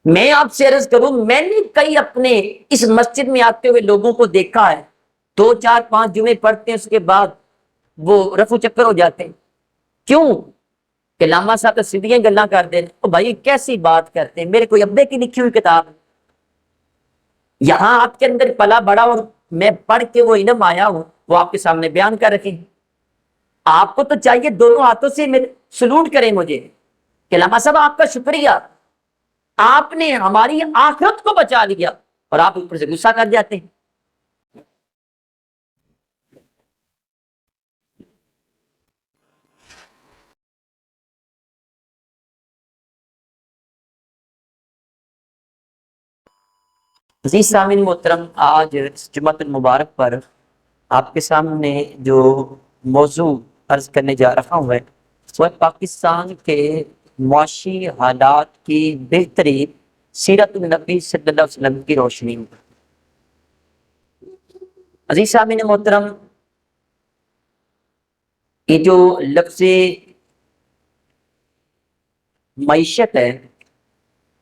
میں آپ سے عرض کروں، میں نے کئی اپنے اس مسجد میں آتے ہوئے لوگوں کو دیکھا ہے، 2 4 5 جمعے پڑھتے ہیں، اس کے بعد وہ رفو چکر ہو جاتے ہیں۔ کیوں؟ کہ علامہ صاحب تو سیدھیاں گلاں کر دیں۔ تو بھائی کیسی بات کرتے ہیں؟ میرے کوئی ابے کی لکھی ہوئی کتاب یہاں آپ کے اندر پلا بڑا، اور میں پڑھ کے وہ علم آیا ہوں، وہ آپ کے سامنے بیان کر رکھے۔ آپ کو تو چاہیے دونوں ہاتھوں سے سلوٹ کریں مجھے کہ علامہ صاحب آپ کا شکریہ، آپ نے ہماری آخرت کو بچا لیا، اور آپ اوپر سے غصہ کر جاتے ہیں۔ عزیز سامعین محترم، آج اس جمعۃ المبارک پر آپ کے سامنے جو موضوع عرض کرنے جا رہا ہوں وہ ہے پاکستان کے معاشی حالات کی بہتری سیرت النبی صلی اللہ علیہ وسلم کی روشنی میں۔ عزیز سامعین محترم، یہ جو لفظ معیشت ہے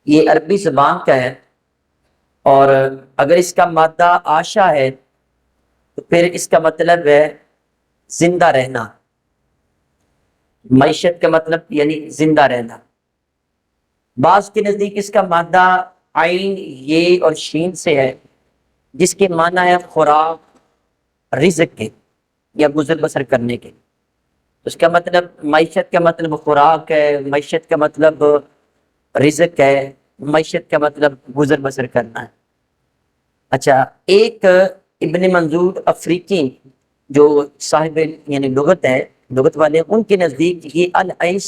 یہ عربی زبان کا ہے، اور اگر اس کا مادہ آشا ہے تو پھر اس کا مطلب ہے زندہ رہنا۔ معیشت کا مطلب یعنی زندہ رہنا۔ بعض کے نزدیک اس کا مادہ عین یہ اور شین سے ہے، جس کے معنی ہے خوراک، رزق کے یا گزر بسر کرنے کے۔ اس کا مطلب معیشت کا مطلب خوراک ہے، معیشت کا مطلب رزق ہے، معیشت کا مطلب گزر بسر کرنا ہے۔ اچھا، ایک ابن منظور افریقی جو صاحب یعنی لغت ہے، لغت والے، ان کے نزدیک یہ العیش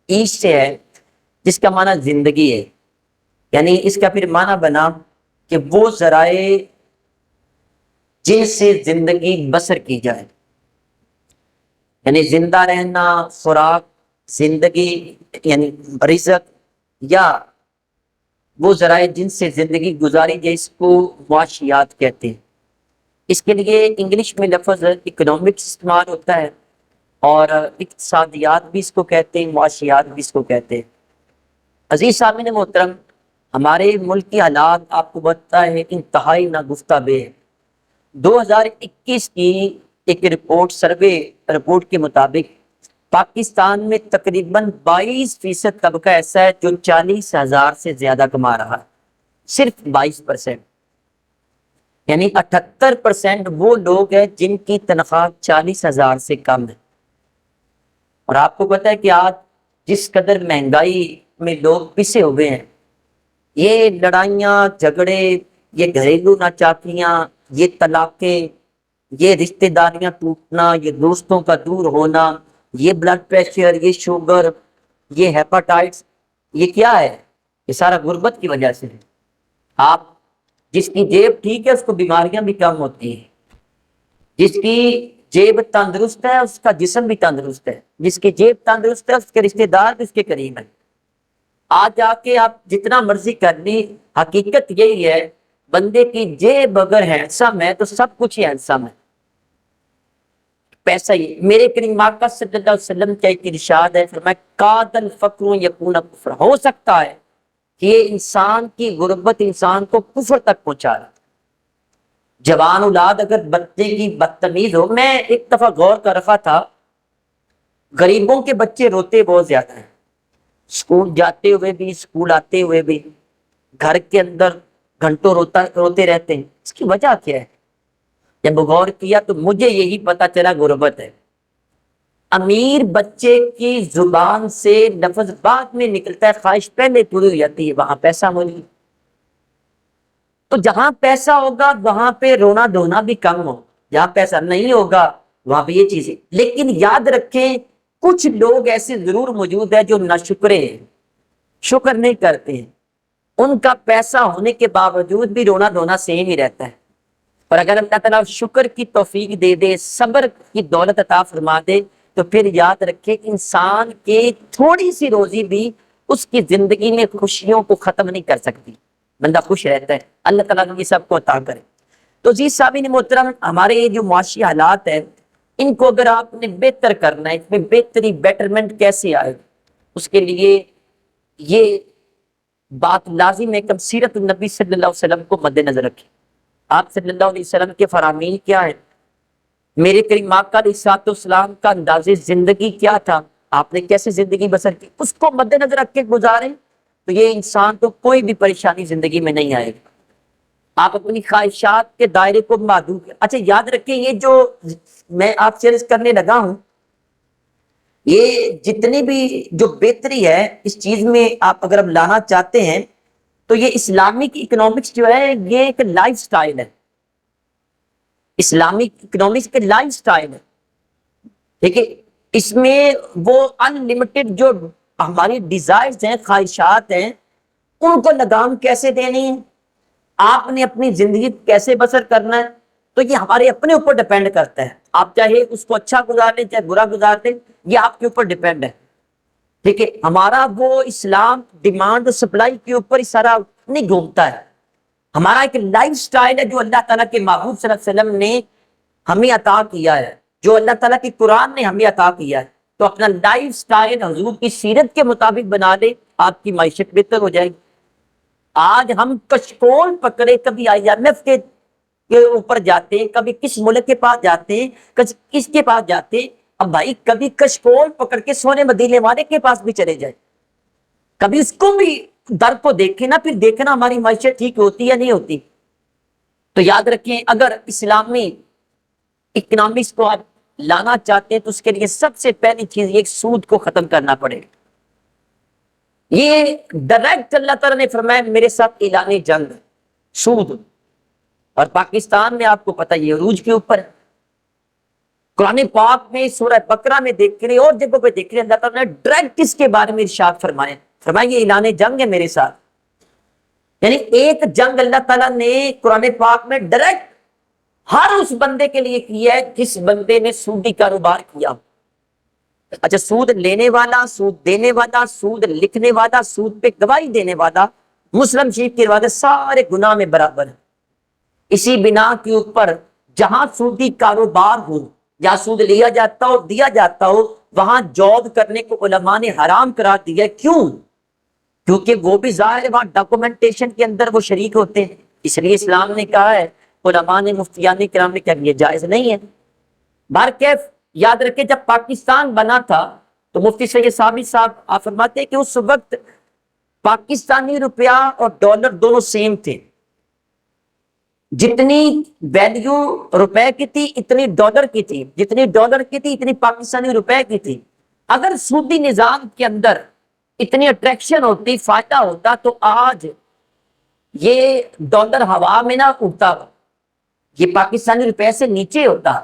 عیش سے ہے، جس کا معنی زندگی ہے۔ یعنی اس کا پھر معنی بنا کہ وہ ذرائع جن سے زندگی بسر کی جائے، یعنی زندہ رہنا، خوراک، زندگی یعنی رزق، یا وہ ذرائع جن سے زندگی گزاری جائے، اس کو معاشیات کہتے ہیں۔ اس کے لیے انگلش میں لفظ اکنامکس استعمال ہوتا ہے، اور اقتصادیات بھی اس کو کہتے ہیں، معاشیات بھی اس کو کہتے ہیں۔ عزیز سامعین محترم، ہمارے ملک کی حالات آپ کو بتاتا ہے انتہائی ناگفتہ بے ہے۔ 2021 کی ایک رپورٹ، سروے رپورٹ کے مطابق پاکستان میں تقریباً 22% طبقہ ایسا ہے جو 40,000 سے زیادہ کما رہا ہے، صرف 22%۔ یعنی 78% وہ لوگ ہیں جن کی تنخواہ 40,000 سے کم ہے۔ اور آپ کو پتہ ہے کہ آج جس قدر مہنگائی میں لوگ پسے ہوئے ہیں، یہ لڑائیاں جھگڑے، یہ گھریلو ناچاکیاں، یہ طلاقیں، یہ رشتہ داریاں ٹوٹنا، یہ دوستوں کا دور ہونا، یہ بلڈ پریشر، یہ شوگر، یہ ہیپاٹائٹس، یہ کیا ہے؟ یہ سارا غربت کی وجہ سے ہے۔ آپ جس کی جیب ٹھیک ہے اس کو بیماریاں بھی کم ہوتی ہیں، جس کی جیب تندرست ہے اس کا جسم بھی تندرست ہے، جس کی جیب تندرست ہے اس کے رشتہ دار بھی اس کے قریب ہیں۔ آج جا کے آپ جتنا مرضی کر لی، حقیقت یہی ہے بندے کی جیب اگر ہینڈسم ہے تو سب کچھ ہی ہینڈسم ہے، پیسہ ہی۔ میرے کریم آقا صلی اللہ علیہ وسلم کا ایک ارشاد ہے، فرمایا کاد الفقر یکون کفر، ہو سکتا ہے کہ یہ انسان کی غربت انسان کو کفر تک پہنچا رہا۔ جوان اولاد اگر بچے کی بدتمیز ہو، میں ایک دفعہ غور کر رہا تھا، غریبوں کے بچے روتے بہت زیادہ ہیں، اسکول جاتے ہوئے بھی، اسکول آتے ہوئے بھی، گھر کے اندر گھنٹوں روتے رہتے ہیں۔ اس کی وجہ کیا ہے؟ جب غور کیا تو مجھے یہی پتا چلا غربت ہے۔ امیر بچے کی زبان سے لفظ بعد میں نکلتا ہے، خواہش پہلے پوری ہو جاتی ہے، وہاں پیسہ موجود۔ تو جہاں پیسہ ہوگا وہاں پہ رونا دھونا بھی کم ہو، جہاں پیسہ نہیں ہوگا وہاں پہ یہ چیزیں۔ لیکن یاد رکھیں کچھ لوگ ایسے ضرور موجود ہیں جو ناشکرے ہیں، شکر نہیں کرتے ہیں، ان کا پیسہ ہونے کے باوجود بھی رونا دھونا سیم ہی رہتا ہے۔ اور اگر اللہ تعالیٰ شکر کی توفیق دے دے، صبر کی دولت عطا فرما دے، تو پھر یاد رکھے انسان کے تھوڑی سی روزی بھی اس کی زندگی میں خوشیوں کو ختم نہیں کر سکتی، بندہ خوش رہتا ہے۔ اللہ تعالیٰ یہ سب کو عطا کرے۔ تو جی سامعین محترم، ہمارے یہ جو معاشی حالات ہیں ان کو اگر آپ نے بہتر کرنا ہے، اس میں بہتری بیٹرمنٹ کیسے آئے، اس کے لیے یہ بات لازم ہے کہ ہم سیرت النبی صلی اللہ علیہ وسلم کو مد نظر رکھیں. آپ صلی اللہ علیہ وسلم کے فرامین کیا ہے، میرے کریم آقا علیہ الصلوۃ والسلام کا انداز زندگی کیا تھا، آپ نے کیسے زندگی بسر کی، اس کو مد نظر رکھ کے گزاریں تو یہ انسان کو کوئی بھی پریشانی زندگی میں نہیں آئے گی. آپ اپنی خواہشات کے دائرے کو محدود. اچھا یاد رکھیں، یہ جو میں آپ سے عرض کرنے لگا ہوں، یہ جتنی بھی جو بہتری ہے اس چیز میں آپ اگر اب لانا چاہتے ہیں تو یہ اسلامک اکنامکس جو ہے یہ ایک لائف سٹائل ہے. اسلامک اکنامکس کے لائف سٹائل ہے. ٹھیک ہے، اس میں وہ انلمیٹڈ جو ہماری ڈیزائرز ہیں، خواہشات ہیں، ان کو لگام کیسے دینی ہے، آپ نے اپنی زندگی کیسے بسر کرنا ہے، تو یہ ہمارے اپنے اوپر ڈیپینڈ کرتا ہے. آپ چاہے اس کو اچھا گزار لیں چاہے برا گزار لیں، یہ آپ کے اوپر ڈیپینڈ ہے. ٹھیک ہے، ہمارا وہ اسلام ڈیمانڈ اور سپلائی کے اوپر ہی سارا نہیں گھومتا ہے. ہمارا ایک لائف سٹائل ہے جو اللہ تعالیٰ کے محبوب صلی اللہ علیہ وسلم نے ہمیں عطا کیا ہے، جو اللہ تعالیٰ کی قرآن نے ہمیں عطا کیا ہے. تو اپنا لائف سٹائل حضور کی سیرت کے مطابق بنا لے، آپ کی معیشت بہتر ہو جائے گی. آج ہم کشکول پکڑے، کبھی IMF کے اوپر جاتے ہیں، کبھی کس ملک کے پاس جاتے ہیں، کس کے پاس جاتے ہیں. اب بھائی کبھی کشکول پکڑ کے سونے مدینے والے کے پاس بھی چلے جائیں، کبھی اس کو بھی در کو دیکھیں نا، پھر دیکھنا ہماری معیشت ٹھیک ہوتی یا نہیں ہوتی. تو یاد رکھیں، اگر اسلامی اکنامکس کو آپ لانا چاہتے ہیں تو اس کے لیے سب سے پہلی چیز یہ سود کو ختم کرنا پڑے گا. یہ ڈائریکٹ اللہ تعالیٰ نے فرمایا میرے ساتھ اعلان جنگ سود. اور پاکستان میں آپ کو پتہ یہ عروج کے اوپر ہے. قرآن پاک میں سورہ بقرہ میں دیکھ رہے اور جگہوں پہ دیکھ رہے اللہ تعالیٰ نے ڈائریکٹ اس کے بارے میں ارشاد فرمایا یہ اعلان جنگ ہے میرے ساتھ. یعنی ایک جنگ اللہ تعالیٰ نے قرآن پاک میں ڈائریکٹ ہر اس بندے کے لیے کیا ہے جس بندے نے سودی کاروبار کیا. اچھا، سود لینے والا، سود دینے والا، سود لکھنے والا، سود پہ گواہی دینے والا، مسلم شریف کے روایت سارے گناہ میں برابر ہیں. اسی بنا کے اوپر جہاں سودی کاروبار ہو یا سود لیا جاتا ہو دیا جاتا ہو وہاں جاب کرنے کو علماء نے حرام قرار دیا ہے. کیوں؟ کیونکہ وہ بھی ظاہر ہے وہاں ڈاکومنٹیشن کے اندر وہ شریک ہوتے ہیں. اس لیے اسلام نے کہا ہے، علماء نے، مفتیان کرام نے کہا یہ جائز نہیں ہے. بہرکیف یاد رکھیں جب پاکستان بنا تھا تو مفتی سید ثابت صاحب آپ فرماتے ہیں کہ اس وقت پاکستانی روپیہ اور ڈالر دونوں سیم تھے. جتنی ویلیو روپے کی تھی اتنی ڈالر کی تھی، جتنی ڈالر کی تھی اتنی پاکستانی روپے کی تھی. اگر سودی نظام کے اندر اتنی اٹریکشن ہوتی، فائدہ ہوتا تو آج یہ ڈالر ہوا میں نہ اڑتا، یہ پاکستانی روپے سے نیچے ہوتا.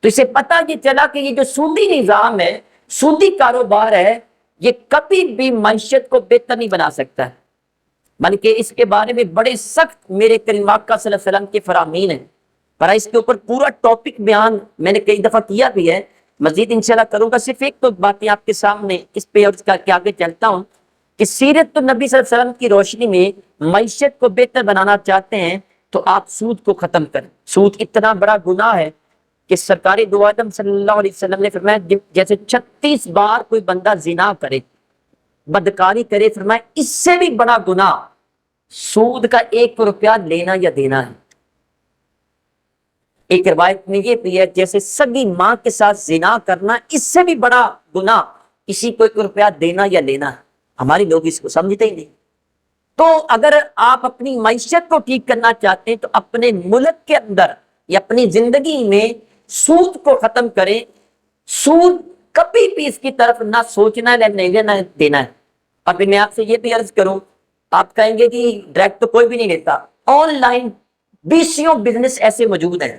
تو اسے پتہ یہ چلا کہ یہ جو سودی نظام ہے، سودی کاروبار ہے، یہ کبھی بھی معیشت کو بہتر نہیں بنا سکتا ہے، بلکہ اس کے بارے میں بڑے سخت میرے کریم آقا صلی اللہ علیہ وسلم کے فرامین ہیں. پر اس کے اوپر پورا ٹاپک بیان میں نے کئی دفعہ کیا بھی ہے، مزید انشاءاللہ کروں گا. صرف ایک تو باتیں آپ کے سامنے اس پہ عرض کر کے آگے چلتا ہوں کہ سیرت النبی صلی اللہ علیہ وسلم کی روشنی میں معیشت کو بہتر بنانا چاہتے ہیں تو آپ سود کو ختم کریں. سود اتنا بڑا گناہ ہے کہ سرکار دو عالم صلی اللہ علیہ وسلم نے فرمایا جیسے 36 بار کوئی بندہ زنا کرے، بدکاری کرے، فرمایا اس سے بھی بڑا گناہ سود کا 1 روپیہ لینا یا دینا ہے. ایک روایت میں یہ بھی ہے جیسے سگی ماں کے ساتھ زنا کرنا اس سے بھی بڑا گناہ کسی کو 1 روپیہ دینا یا لینا ہے. ہمارے لوگ اس کو سمجھتے ہی نہیں. تو اگر آپ اپنی معیشت کو ٹھیک کرنا چاہتے ہیں تو اپنے ملک کے اندر یا اپنی زندگی میں سود کو ختم کریں. سود کبھی بھی اس کی طرف نہ سوچنا ہے نہ دینا ہے. اور پھر میں آپ سے یہ بھی عرض کروں، آپ کہیں گے کہ ڈائریکٹ تو کوئی بھی نہیں لیتا، آن لائن بیسیوں بزنس ایسے موجود ہیں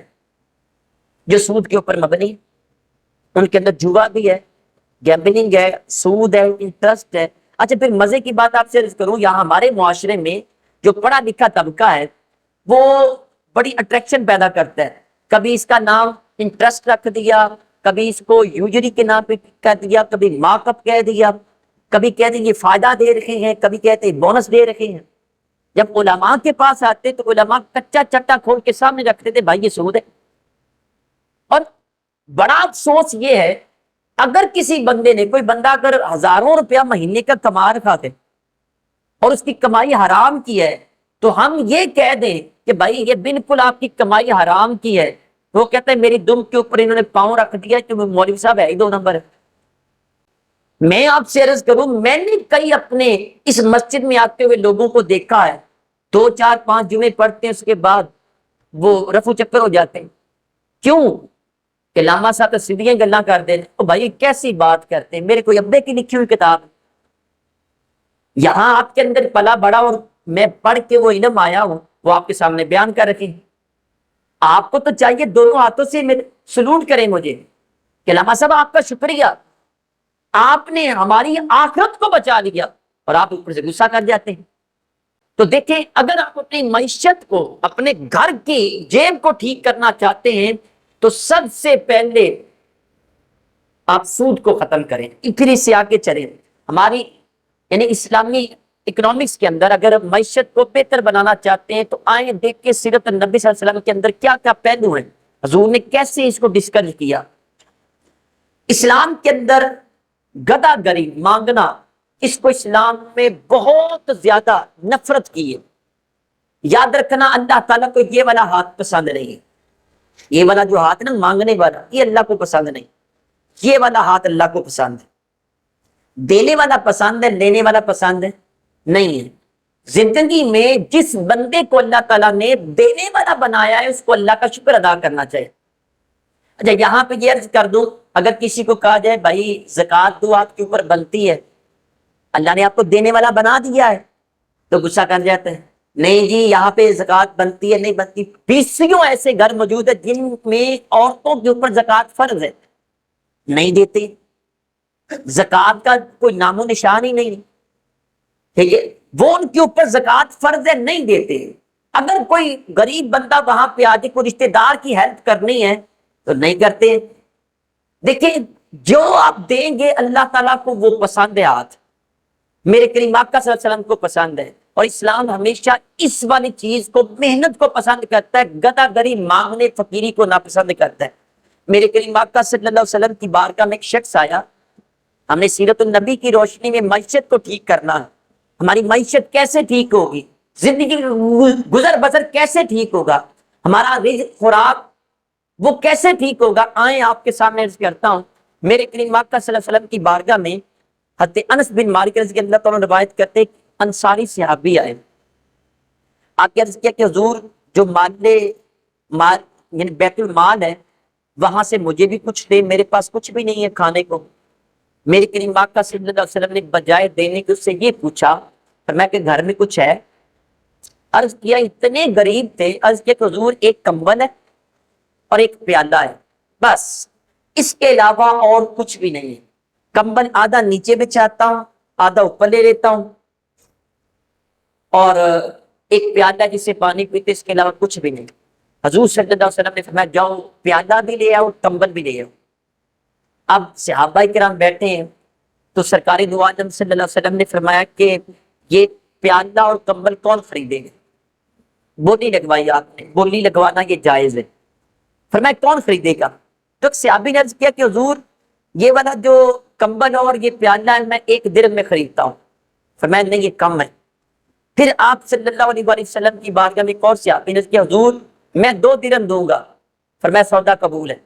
جو سود کے اوپر مبنی ہے. ان کے اندر جوا بھی ہے، گیمبلنگ ہے، سود ہے، انٹرسٹ ہے. اچھا پھر مزے کی بات آپ سے عرض کروں، یہاں ہمارے معاشرے میں جو پڑھا لکھا طبقہ ہے وہ بڑی اٹریکشن پیدا کرتا ہے. کبھی اس کا نام انٹرسٹ رکھ دیا، کبھی اس کو یوجری کے نام پہ کہہ دیا، کبھی مارک اپ کہہ دیا، کبھی کہہ دیں یہ فائدہ دے رہے ہیں، کبھی کہتے ہیں بونس دے رہے ہیں. جب علماء کے پاس آتے تو علماء کچا چٹا کھول کے سامنے رکھتے تھے، بھائی یہ سود ہے. اور بڑا افسوس یہ ہے اگر کسی بندے نے، کوئی بندہ اگر ہزاروں روپیہ مہینے کا کما رکھا تھے اور اس کی کمائی حرام کی ہے، تو ہم یہ کہہ دیں کہ بھائی یہ بالکل آپ کی کمائی حرام کی ہے، وہ کہتے ہیں میری دم کے اوپر انہوں نے پاؤں رکھ دیا کہ مولوی صاحب ہے ہی 2 نمبر ہے۔ میں آپ سے عرض کروں، میں نے کئی اپنے اس مسجد میں آتے ہوئے لوگوں کو دیکھا ہے، 2 4 5 جمعے پڑھتے ہیں، اس کے بعد وہ رفو چکر ہو جاتے ہیں۔ کیوں کہ علامہ صاحب تو سیدھیاں گلاں کر دیں، او بھائی کیسی بات کرتے ہیں، میرے کوئی ابے کی لکھی ہوئی کتاب یہاں آپ کے اندر پلا بڑا اور میں پڑھ کے وہ علم آیا ہوں، وہ آپ کے سامنے بیان کر رکھی۔ آپ کو تو چاہیے دونوں ہاتھوں سے سلوٹ کریں مجھے کہ علامہ صاحب آپ کا شکریہ، آپ نے ہماری آخرت کو بچا لیا، اور آپ اوپر سے غصہ کر جاتے ہیں۔ تو دیکھیں، اگر آپ اپنی معیشت کو، اپنے گھر کی جیب کو ٹھیک کرنا چاہتے ہیں تو سب سے پہلے آپ سود کو ختم کریں، پھر اس سے آگے چلیں۔ ہماری یعنی اسلامی اکنامکس کے اندر اگر معیشت کو بہتر بنانا چاہتے ہیں تو آئیں دیکھ کے سیرت النبی صلی اللہ علیہ وسلم کے اندر کیا کیا پہلو ہیں، حضور نے کیسے اس کو ڈسکرج کیا۔ اسلام کے اندر گدا گری مانگنا، اس کو اسلام میں بہت زیادہ نفرت کی ہے۔ یاد رکھنا، اللہ تعالیٰ کو یہ والا ہاتھ پسند نہیں ہے، یہ والا جو ہاتھ نا مانگنے والا، یہ اللہ کو پسند نہیں، یہ والا ہاتھ اللہ کو پسند ہے۔ دینے والا پسند ہے، لینے والا پسند ہے نہیں ہے۔ زندگی میں جس بندے کو اللہ تعالیٰ نے دینے والا بنایا ہے اس کو اللہ کا شکر ادا کرنا چاہیے۔ اچھا، یہاں پہ یہ عرض کر دوں، اگر کسی کو کہا جائے بھائی زکوٰۃ تو آپ کے اوپر بنتی ہے، اللہ نے آپ کو دینے والا بنا دیا ہے، تو غصہ کر جاتا ہے، نہیں جی یہاں پہ زکوٰۃ بنتی ہے نہیں بنتی۔ 20 ایسے گھر موجود ہیں جن میں عورتوں کے اوپر زکوٰۃ فرض ہے، نہیں دیتے، زکوٰۃ کا کوئی نام و نشان ہی نہیں، ٹھیک ہے، وہ ان کے اوپر زکوٰۃ فرض ہے نہیں دیتے۔ اگر کوئی غریب بندہ وہاں پہ آ جائے، کوئی رشتہ دار کی ہیلپ کرنی ہے تو نہیں کرتے۔ دیکھیں، جو آپ دیں گے اللہ تعالیٰ کو وہ پسند ہے ہاتھ، میرے کریم آقا صلی اللہ علیہ وسلم کو پسند ہے، اور اسلام ہمیشہ اس والی چیز کو، محنت کو پسند کرتا ہے، گدا گری مانگنے فقیری کو ناپسند کرتا ہے۔ میرے کریم آقا صلی اللہ علیہ وسلم کی بارگاہ میں ایک شخص آیا، ہم نے سیرت النبی کی روشنی میں معیشت کو ٹھیک کرنا ہے، ہماری معیشت کیسے ٹھیک ہوگی، زندگی گزر بسر کیسے ٹھیک ہوگا، ہمارا رزق خوراک وہ کیسے ٹھیک ہوگا، آئیں آپ کے سامنے عرض کرتا ہوں۔ میرے کریم آقا صلی اللہ علیہ وسلم کی بارگاہ میں حضرت انس بن مالک رضی اللہ تعالیٰ روایت کرتے ہیں، انصاری صحابی آئے، آپ کے عرض کیا کہ حضور جو مال یعنی بیت المال ہے وہاں سے مجھے بھی کچھ دے، میرے پاس کچھ بھی نہیں ہے کھانے کو۔ میرے کریم آقا صلی اللہ علیہ وسلم نے بجائے دینے کے اس سے یہ پوچھا، فرمایا کہ گھر میں کچھ ہے؟ عرض کیا، اتنے غریب تھے، عرض کیا کہ حضور ایک کمبل ہے اور ایک پیالہ ہے، بس اس کے علاوہ اور کچھ بھی نہیں ہے۔ کمبل آدھا نیچے بچھاتا ہوں، آدھا اوپر لے لیتا ہوں، اور ایک پیالہ جس سے پانی پیتے، اس کے علاوہ کچھ بھی نہیں۔ حضور صلی اللہ علیہ وسلم نے فرمایا جاؤ پیالہ بھی لے آؤ، کمبل بھی لے آؤ۔ اب صحابہ کرام بیٹھے ہیں تو سرکار دو عالم صلی اللہ علیہ وسلم نے فرمایا کہ یہ پیالہ اور کمبل کون خریدے گا؟ بولی لگوائی آپ نے، بولی لگوانا یہ جائز ہے۔ فرمایا کون خریدے گا؟ تو صحابی نے عرض کیا کہ حضور یہ والا جو کمبل اور یہ پیالہ ہے میں 1 درہم میں خریدتا ہوں۔ فرمایا نہیں یہ کم ہے۔ پھر آپ صلی اللہ علیہ وسلم کی بارگاہ میں ایک اور صحابی نے عرض کیا حضور میں 2 درہم دوں گا۔ فرمایا سودا قبول ہے۔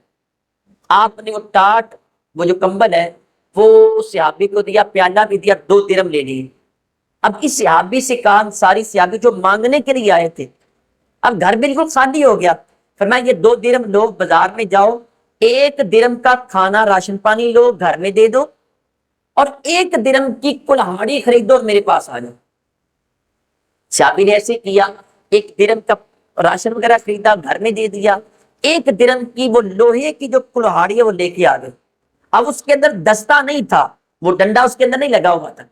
آپ نے وہ ٹاٹ، وہ جو کمبل ہے وہ صحابی کو دیا، پیالہ بھی دیا، 2 درہم لے لیے۔ اب اس صحابی سے کہا، ساری صحابی جو مانگنے کے لیے آئے تھے، اب گھر بالکل خالی ہو گیا، فرمایا یہ 2 درہم لو، بازار میں جاؤ 1 درہم کا کھانا راشن پانی لو گھر میں دے دو، اور 1 درہم کی کلہاڑی خریدو اور میرے پاس آ جاؤ۔ صحابی نے ایسے کیا، 1 درہم کا راشن وغیرہ خریدا، گھر میں دے دیا، 1 درہم کی وہ لوہے کی جو کلہاڑی ہے وہ لے کے آ گئے۔ اب اس کے اندر دستہ نہیں تھا، وہ ڈنڈا اس کے اندر نہیں لگا ہوا تھا۔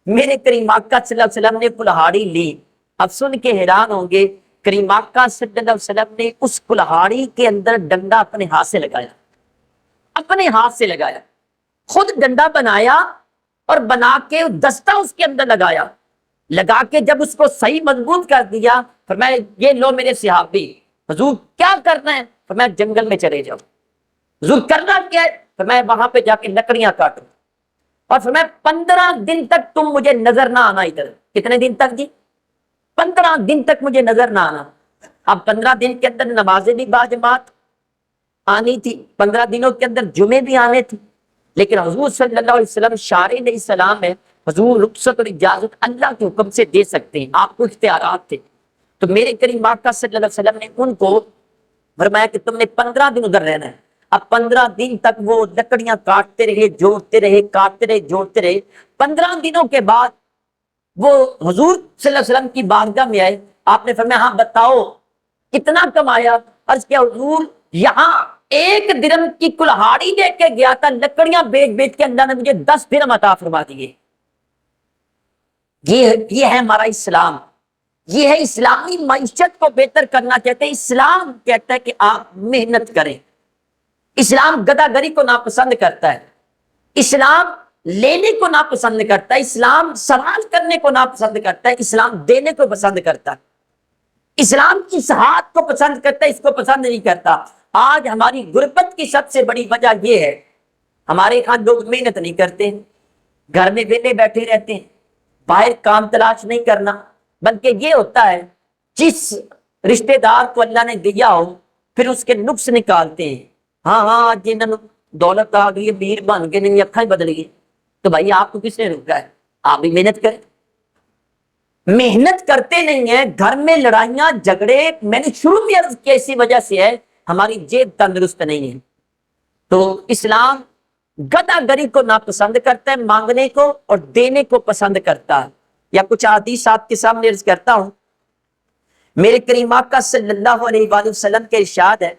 میرے کریم آقا صلی اللہ علیہ وسلم نے کلہاڑی لی۔ اب سن کے حیران ہوں گے، کریم آقا صلی اللہ علیہ وسلم نے اس کلہاڑی کے اندر ڈنڈا اپنے ہاتھ سے لگایا، اپنے ہاتھ سے لگایا، خود ڈنڈا بنایا اور بنا کے دستہ اس کے اندر لگایا، لگا کے جب اس کو صحیح مضبوط کر دیا، فرمایا یہ لو میرے صحابی۔ حضور کیا کرنا ہے؟ فرمایا جنگل میں چلے جاؤ۔ حضور کرنا کیا ہے؟ فرمایا وہاں پہ جا کے لکڑیاں کاٹو، اور فرمایا 15 دن تک تم مجھے نظر نہ آنا ادھر، کتنے دن تک جی؟ 15 دن تک مجھے نظر نہ آنا. اب 15 دن کے اندر نمازیں بھی باجماعت آنی تھی، 15 دنوں کے اندر جمعے بھی آنے تھے، لیکن حضور صلی اللہ علیہ وسلم شارع علیہ السلام ہے، حضور رخصت اور اجازت اللہ کے حکم سے دے سکتے ہیں، آپ کو اختیارات تھے. تو میرے کریم آقا صلی اللہ علیہ وسلم نے ان کو فرمایا کہ تم نے 15 دن ادھر رہنا ہے. اب 15 دن تک وہ لکڑیاں کاٹتے رہے، جوڑتے رہے، کاٹتے رہے، جوڑتے رہے. 15 دنوں کے بعد وہ حضور صلی اللہ علیہ وسلم کی بارگاہ میں آئے. آپ نے فرمایا ہاں بتاؤ کتنا کمایا؟ عرض کیا حضور یہاں 1 درہم کی کلہاڑی لے کے گیا تھا، لکڑیاں بیچ بیچ کے اللہ نے مجھے 10 درہم عطا فرما دیے. یہ ہے ہمارا اسلام، یہ ہے اسلامی معیشت کو بہتر کرنا چاہتے ہیں. اسلام کہتا ہے کہ آپ محنت کریں. اسلام گداگری کو ناپسند کرتا ہے، اسلام لینے کو ناپسند کرتا ہے، اسلام سوال کرنے کو ناپسند کرتا ہے، اسلام دینے کو پسند کرتا ہے. اسلام اس ہاتھ کو پسند کرتا ہے، اس کو پسند نہیں کرتا. آج ہماری غربت کی سب سے بڑی وجہ یہ ہے ہمارے ہاں لوگ محنت نہیں کرتے، گھر میں ویلے بیٹھے رہتے ہیں، باہر کام تلاش نہیں کرنا. بلکہ یہ ہوتا ہے جس رشتہ دار کو اللہ نے دیا ہو پھر اس کے نقص نکالتے ہیں. ہاں ہاں جنہوں دولت آ گئی، امیر بن گئے، نہیں اکھاں بدل گئی. تو بھائی آپ کو کس نے روکا ہے؟ آپ بھی محنت کریں. محنت کرتے نہیں ہیں، گھر میں لڑائیاں جھگڑے میں نے شروع میں عرض کیا اسی وجہ سے ہے ہماری جیب تندرست نہیں ہے. تو اسلام گداگری کو ناپسند کرتا ہے، مانگنے کو اور دینے کو پسند کرتا ہے. یا کچھ حدیث آپ کے سامنے عرض کرتا ہوں. میرے کریم آقا صلی اللہ علیہ وآلہ وسلم کے ارشاد ہے،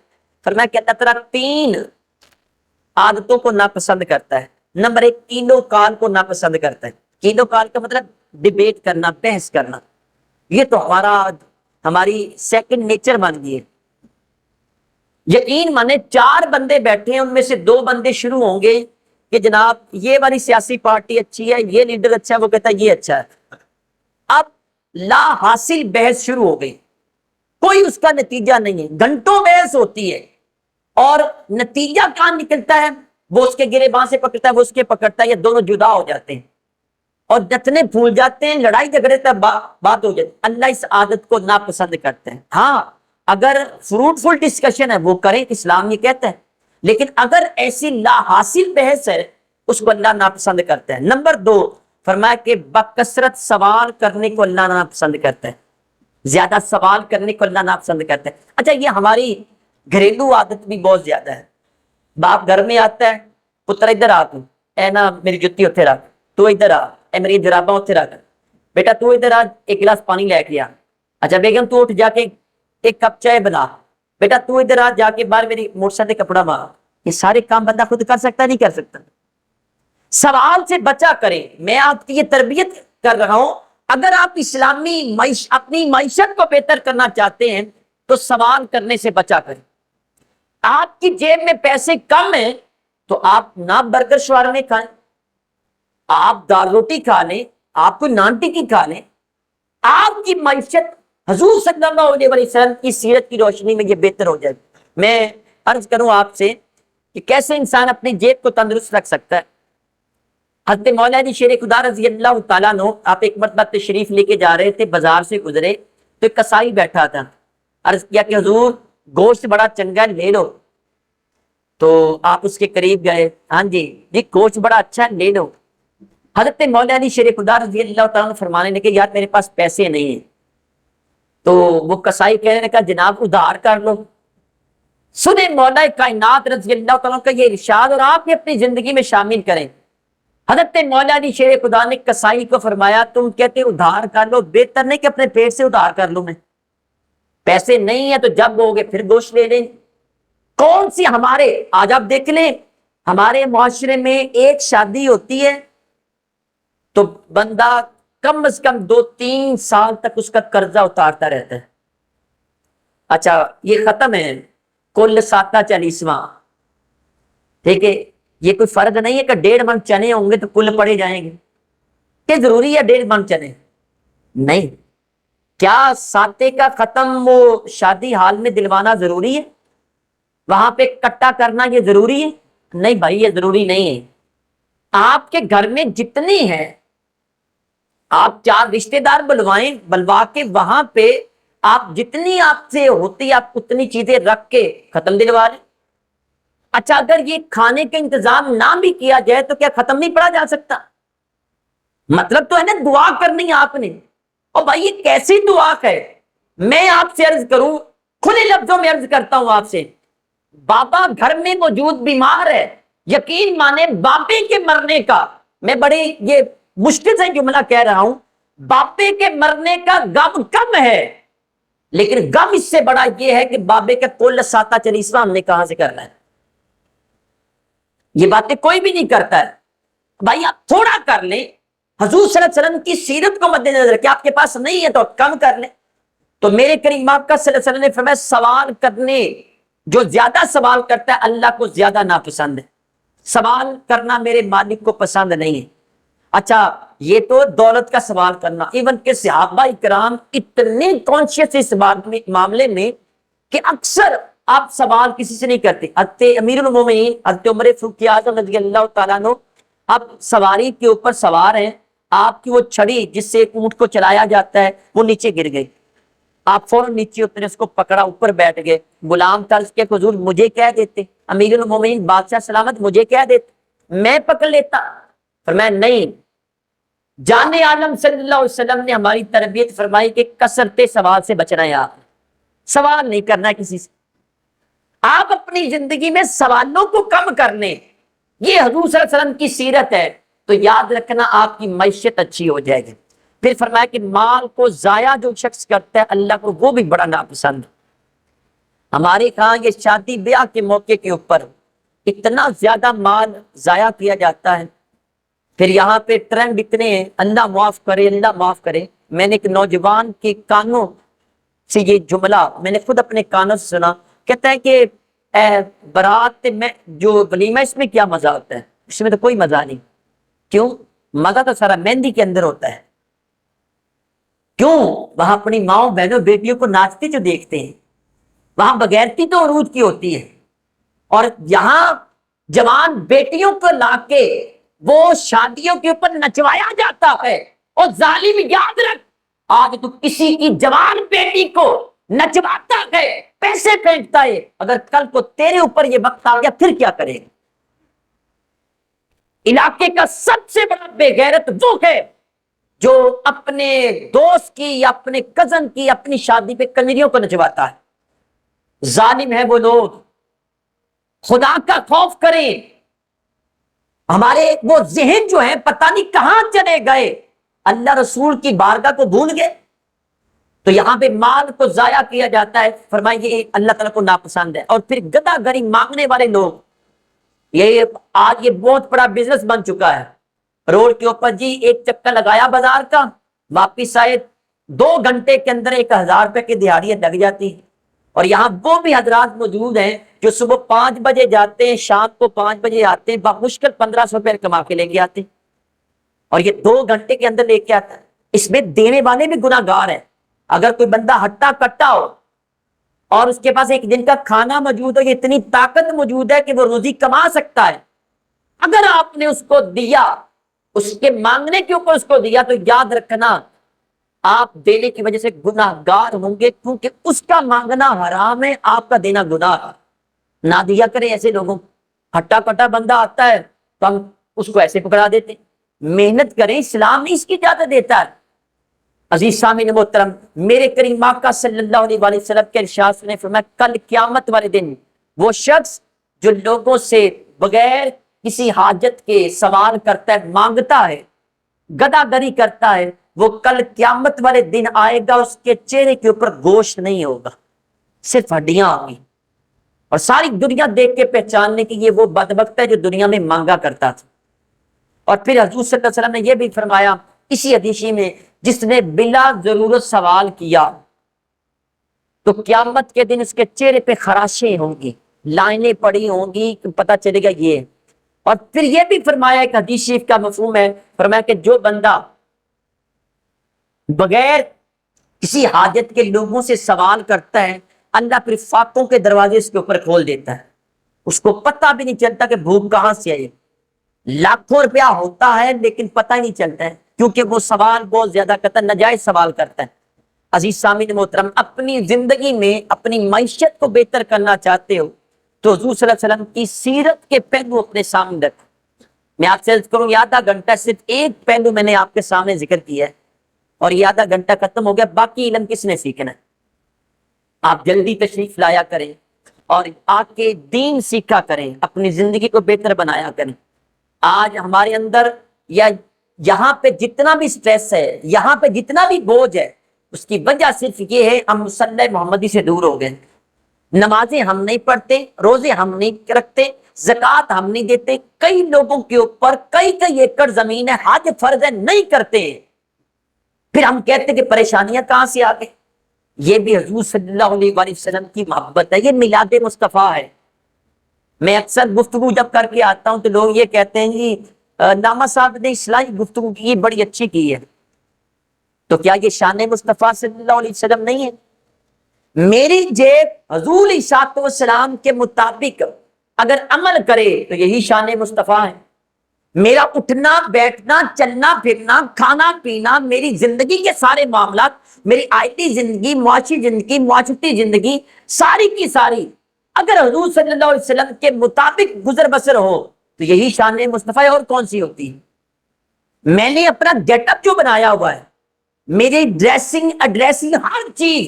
فرمایا کہ اللہ تعالیٰ 3 عادتوں کو ناپسند کرتا ہے. نمبر 1 کینو کال کو ناپسند کرتا ہے. کینو کال کا مطلب ڈیبیٹ کرنا، بحث کرنا. یہ تو ہماری سیکنڈ نیچر بن گئی ہے. یقین مانے 4 بندے بیٹھے ہیں، ان میں سے 2 بندے شروع ہوں گے کہ جناب یہ والی سیاسی پارٹی اچھی ہے، یہ لیڈر اچھا ہے، وہ کہتا ہے یہ اچھا ہے. اب لا حاصل بحث شروع ہو گئی، کوئی اس کا نتیجہ نہیں ہے، گھنٹوں بحث ہوتی ہے اور نتیجہ کہاں نکلتا ہے؟ وہ اس کے گرے باں سے پکڑتا ہے، وہ اس کے پکڑتا ہے، یا دونوں جدا ہو جاتے ہیں اور جتنے بھول جاتے ہیں، لڑائی جھگڑے تک بات ہو جاتی. اللہ اس عادت کو ناپسند کرتے ہیں. ہاں اگر فروٹفل ڈسکشن ہے وہ کریں، اسلام یہ کہتا ہے، لیکن اگر ایسی لا حاصل بحث ہے اس کو اللہ ناپسند کرتا ہے. نمبر 2 فرمایا کہ بکثرت سوال کرنے کو اللہ ناپسند کرتا ہے. زیادہ سوال کرنے کو اللہ ناپسند کرتا ہے. اچھا یہ ہماری گھریلو عادت بھی بہت زیادہ ہے. باپ گھر میں آتا ہے، پتر ادھر آ، تو اے نا میری جتی اتنے رکھ، تو ادھر آ، اے میری جراباں اتنے رکھ، بیٹا تو ادھر آ 1 گلاس پانی لے کے آ. اچھا بیگم تو اٹھ جا کے 1 کپ چائے بنا، بیٹا تو ادھر آ جا کے باہر میری موٹر سائیکل کپڑا مار. یہ سارے کام بندہ خود کر سکتا نہیں کر سکتا. سوال سے بچا کریں. میں آپ کی یہ تربیت کر رہا ہوں. اگر آپ اسلامی اپنی معیشت کو بہتر کرنا چاہتے ہیں تو سوال کرنے سے بچا کریں. آپ کی جیب میں پیسے کم ہیں تو آپ نہ برگر شوارمے کھائیں، آپ دال روٹی کھا لیں، آپ کو نان ٹکی کھا لیں. آپ کی معیشت حضور صلی اللہ علیہ وسلم کی سیرت کی روشنی میں یہ بہتر ہو جائے. میں عرض کروں آپ سے کہ کیسے انسان اپنی جیب کو تندرست رکھ سکتا ہے. حضرت مولا علی شیر خدا رضی اللہ تعالیٰ عنہ، آپ ایک مرتبہ تشریف لے کے جا رہے تھے، بازار سے گزرے تو ایک کسائی بیٹھا تھا. عرض کیا کہ حضور گوشت بڑا چنگا ہے، لے لو. تو آپ اس کے قریب گئے، ہاں جی گوشت بڑا اچھا ہے، لے لو. حضرت مولا علی شیر خدا رضی اللہ تعالیٰ عنہ فرمانے لگے یار میرے پاس پیسے نہیں ہیں. تو وہ کسائی کہنے لگا جناب ادھار کر لو. سنیں مولا کائنات رضی اللہ تعالیٰ کا یہ ارشاد اور آپ نے اپنی زندگی میں شامل کریں. حضرت مولا علی شیر خدا نے کسائی کو فرمایا تم کہتے ادھار کر لو، بہتر نہیں کہ اپنے پیٹ سے ادھار کر لوں میں. پیسے نہیں ہیں تو جب ہوگے پھر گوشت لے لیں. کون سی ہمارے آج آپ دیکھ لیں ہمارے معاشرے میں ایک شادی ہوتی ہے تو بندہ کم از کم 2-3 سال تک اس کا قرضہ اتارتا رہتا ہے. اچھا یہ ختم ہے کل 740واں، ٹھیک ہے. یہ کوئی فرض نہیں ہے کہ 1.5 من چنے ہوں گے تو کل پڑے جائیں گے. کہ ضروری ہے 1.5 من چنے؟ نہیں. کیا ساتے کا ختم وہ شادی حال میں دلوانا ضروری ہے؟ وہاں پہ کٹا کرنا یہ ضروری ہے؟ نہیں بھائی یہ ضروری نہیں ہے. آپ کے گھر میں جتنی ہے آپ 4 رشتے دار بلوائیں، بلوا کے وہاں پہ آپ جتنی آپ سے ہوتی آپ اتنی چیزیں رکھ کے ختم دلوا لیں۔ اچھا اگر یہ کھانے کا انتظام نہ بھی کیا جائے تو کیا ختم نہیں پڑا جا سکتا؟ مطلب تو ہے نا دعا کرنی آپ نے۔ اور بھائی یہ کیسی دعا ہے؟ میں آپ سے عرض کروں، کھلے لفظوں میں عرض کرتا ہوں آپ سے، بابا گھر میں موجود بیمار ہے، یقین مانے بابے کے مرنے کا، میں بڑی یہ مشکل سے جملہ کہہ رہا ہوں، بابے کے مرنے کا غم کم ہے، لیکن غم اس سے بڑا یہ ہے کہ بابے کا کل ساتہ چلیسواں ہم نے کہاں سے کرنا ہے۔ یہ باتیں کوئی بھی نہیں کرتا ہے۔ بھائی آپ تھوڑا کر لیں، حضور صلی اللہ علیہ وسلم کی سیرت کو مد نظر رکھیں، آپ کے پاس نہیں ہے تو کم کر لیں۔ تو میرے کریم آقا صلی اللہ علیہ وسلم نے فرمایا سوال کرنے، جو زیادہ سوال کرتا ہے اللہ کو زیادہ ناپسند ہے۔ سوال کرنا میرے مالک کو پسند نہیں ہے۔ اچھا یہ تو دولت کا سوال کرنا، ایون کہ صحابہ اکرام اتنے کانشیس اس معاملے میں کہ اکثر آپ سوال کسی سے نہیں کرتے۔ حضرت امیر المومنین حضرت عمر فاروق اعظم رضی اللہ تعالیٰ عنہ، اب سواری کے اوپر سوار ہیں، آپ کی وہ چھڑی جس سے اونٹ کو چلایا جاتا ہے وہ نیچے گر گئی، آپ فوراً نیچے اترے، اس کو پکڑا، اوپر بیٹھ گئے۔ غلام طرز کے حضور مجھے کہہ دیتے، امیر المومنین بادشاہ سلامت مجھے کہہ دیتے، میں پکڑ لیتا۔ فرمایا نہیں، جان عالم صلی اللہ علیہ وسلم نے ہماری تربیت فرمائی کہ کثرت سوال سے بچنا ہے، آپ سوال نہیں کرنا کسی سے، آپ اپنی زندگی میں سوالوں کو کم کر لیں، یہ حضور صلی اللہ علیہ وسلم کی سیرت ہے، تو یاد رکھنا آپ کی معیشت اچھی ہو جائے گی۔ پھر فرمایا کہ مال کو ضائع جو شخص کرتا ہے اللہ کو وہ بھی بڑا ناپسند۔ ہمارے ہاں یہ شادی بیاہ کے موقع کے اوپر اتنا زیادہ مال ضائع کیا جاتا ہے، پھر یہاں پہ ٹرینڈ اتنے ہیں، اللہ معاف کرے اللہ معاف کرے۔ میں نے ایک نوجوان کے کانوں سے یہ جملہ میں نے خود اپنے کانوں سے سنا، کہتا ہے کہ برات میں جو ولیمہ اس میں کیا مزہ ہوتا ہے، اس میں تو کوئی مزہ نہیں۔ کیوں؟ مزہ تو سارا مہندی کے اندر ہوتا ہے۔ کیوں؟ وہاں اپنی ماؤں بہنوں بیٹیوں کو ناچتے جو دیکھتے ہیں، وہاں بغیرتی تو عروج کی ہوتی ہے، اور یہاں جوان بیٹیوں کو لا کے وہ شادیوں کے اوپر نچوایا جاتا ہے۔ اور ظالم یاد رکھ، آج تو کسی کی جوان بیٹی کو نچواتا ہے، پیسے پھینکتا ہے، اگر کل کو تیرے اوپر یہ وقت آ گیا پھر کیا کرے گا؟ علاقے کا سب سے بڑا بے غیرت وہ ہے جو اپنے دوست کی یا اپنے کزن کی اپنی شادی پہ کنجریوں کو نچواتا ہے۔ ظالم ہے وہ لوگ، خدا کا خوف کریں۔ ہمارے وہ ذہن جو ہے پتہ نہیں کہاں چلے گئے، اللہ رسول کی بارگاہ کو بھول گئے۔ تو یہاں پہ مال کو ضائع کیا جاتا ہے، فرمایا یہ اللہ تعالیٰ کو ناپسند ہے۔ اور پھر گدا گری مانگنے والے لوگ، یہ آج یہ بہت بڑا بزنس بن چکا ہے۔ روڈ کے اوپر جی ایک چکر لگایا بازار کا، واپس آئے 2 گھنٹے کے اندر 1000 روپے کی دہاڑی لگ جاتی ہے۔ اور یہاں وہ بھی حضرات موجود ہیں جو صبح 5 بجے جاتے ہیں، شام کو 5 بجے آتے ہیں، بمشکل 1500 روپے کما کے لے کے آتے ہیں، اور یہ 2 گھنٹے کے اندر لے کے آتا ہے۔ اس میں دینے والے بھی گناہ گار ہیں۔ اگر کوئی بندہ ہٹا کٹا ہو اور اس کے پاس ایک دن کا کھانا موجود ہو، یہ اتنی طاقت موجود ہے کہ وہ روزی کما سکتا ہے، اگر آپ نے اس کو دیا، اس کے مانگنے کے اوپر اس کو دیا، تو یاد رکھنا آپ دینے کی وجہ سے گناہ گار ہوں گے، کیونکہ اس کا مانگنا حرام ہے، آپ کا دینا گناہ ہے۔ نہ دیا کریں ایسے لوگوں کو۔ ہٹا کٹا بندہ آتا ہے تو ہم اس کو ایسے پکڑا دیتے ہیں۔ محنت کریں، اسلام نہیں اس کی اجازت دیتا ہے۔ عزیز سامعین محترم، میرے کریم آقا صلی اللہ علیہ وآلہ وسلم کے ارشاد نے فرمایا کل قیامت والے دن وہ شخص جو لوگوں سے بغیر کسی حاجت کے سوال کرتا ہے، مانگتا ہے، گدا گری کرتا ہے، وہ کل قیامت والے دن آئے گا، اس کے چہرے کے اوپر گوشت نہیں ہوگا، صرف ہڈیاں ہوں گی، اور ساری دنیا دیکھ کے پہچاننے کی یہ وہ بدبخت ہے جو دنیا میں مانگا کرتا تھا۔ اور پھر حضور صلی اللہ علیہ وسلم نے یہ بھی فرمایا اسی حدیث میں، جس نے بلا ضرورت سوال کیا تو قیامت کے دن اس کے چہرے پہ خراشیں ہوں گی، لائنیں پڑی ہوں گی، پتہ چلے گا یہ۔ اور پھر یہ بھی فرمایا، ایک حدیث شریف کا مفہوم ہے، فرمایا کہ جو بندہ بغیر کسی حاجت کے لوگوں سے سوال کرتا ہے، اللہ پھر فاقوں کے دروازے اس کے اوپر کھول دیتا ہے، اس کو پتہ بھی نہیں چلتا کہ بھوک کہاں سے آئی۔ لاکھوں روپیہ ہوتا ہے لیکن پتہ ہی نہیں چلتا ہے، کیونکہ وہ سوال بہت زیادہ قطعا ناجائز سوال کرتا ہے۔ عزیز سامعین محترم، اپنی زندگی میں اپنی معیشت کو بہتر کرنا چاہتے ہو تو حضور صلی اللہ علیہ وسلم کی سیرت کے پہلو اپنے سامنے رکھو۔ میں آپ سے عرض کروں، یہ آدھا گھنٹہ صرف ایک پہلو میں نے آپ کے سامنے ذکر کیا ہے، اور یہ آدھا گھنٹہ ختم ہو گیا، باقی علم کس نے سیکھنا ہے؟ آپ جلدی تشریف لایا کریں اور آ کے دین سیکھا کریں، اپنی زندگی کو بہتر بنایا کریں۔ آج ہمارے اندر یا یہاں پہ جتنا بھی سٹریس ہے، یہاں پہ جتنا بھی بوجھ ہے، اس کی وجہ صرف یہ ہے ہم مصلی محمدی سے دور ہو گئے۔ نمازیں ہم نہیں پڑھتے، روزے ہم نہیں رکھتے، زکوٰۃ ہم نہیں دیتے، کئی لوگوں کے اوپر کئی کئی ایکڑ زمین ہے، حج فرض ہے، نہیں کرتے، پھر ہم کہتے ہیں کہ پریشانیاں کہاں سے آ گئی۔ یہ بھی حضور صلی اللہ علیہ وآلہ وسلم کی محبت ہے، یہ میلاد مصطفیٰ ہے۔ میں اکثر گفتگو جب کر کے آتا ہوں تو لوگ یہ کہتے ہیں جی نامہ صاحب نے اصلاحی گفتگو کی، بڑی اچھی کی ہے، تو کیا یہ شان مصطفیٰ صلی اللہ علیہ وسلم نہیں ہے؟ میری جیب حضور علیہ السلام کے مطابق اگر عمل کرے تو یہی شان مصطفیٰ ہے۔ میرا اٹھنا بیٹھنا چلنا پھرنا کھانا پینا، میری زندگی کے سارے معاملات، میری آئلی زندگی، معاشی زندگی، معاشرتی زندگی، ساری کی ساری اگر حضور صلی اللہ علیہ وسلم کے مطابق گزر بسر ہو تو یہی شان مصطفیٰ ہے، اور کون سی ہوتی ہے؟ میں نے اپنا گیٹ اپ جو بنایا ہوا ہے، میری ڈریسنگ ایڈریسنگ ہر چیز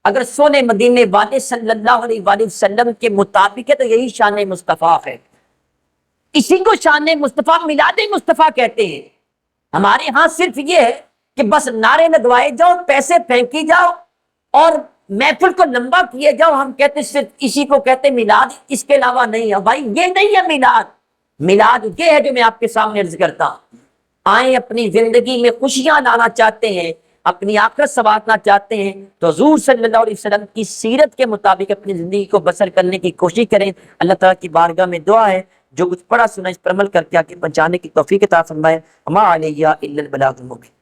اگر سونے مدینے والے صلی اللہ علیہ وآلہ وسلم کے مطابق ہے تو یہی شان مصطفیٰ ہے۔ اسی کو شان مصطفیٰ میلاد مصطفیٰ کہتے ہیں۔ ہمارے ہاں صرف یہ ہے کہ بس نعرے لگوائے جاؤ، پیسے پھینکی جاؤ اور محفل کو لمبا کیے جاؤ، ہم کہتے صرف اسی کو کہتے میلاد، اس کے علاوہ نہیں ہے۔ بھائی یہ نہیں ہے میلاد، میلاد یہ ہے جو میں آپ کے سامنے عرض کرتا ہوں۔ آئیں اپنی زندگی میں خوشیاں لانا چاہتے ہیں، اپنی آخرت سنوارنا چاہتے ہیں تو حضور صلی اللہ علیہ وسلم کی سیرت کے مطابق اپنی زندگی کو بسر کرنے کی کوشش کریں۔ اللہ تعالیٰ کی بارگاہ میں دعا ہے جو کچھ پڑھا سنا اس پر عمل کر کے آگے پہنچانے کی توفیق عطا فرمائے۔ وما علیہ الا البلاغ المبین۔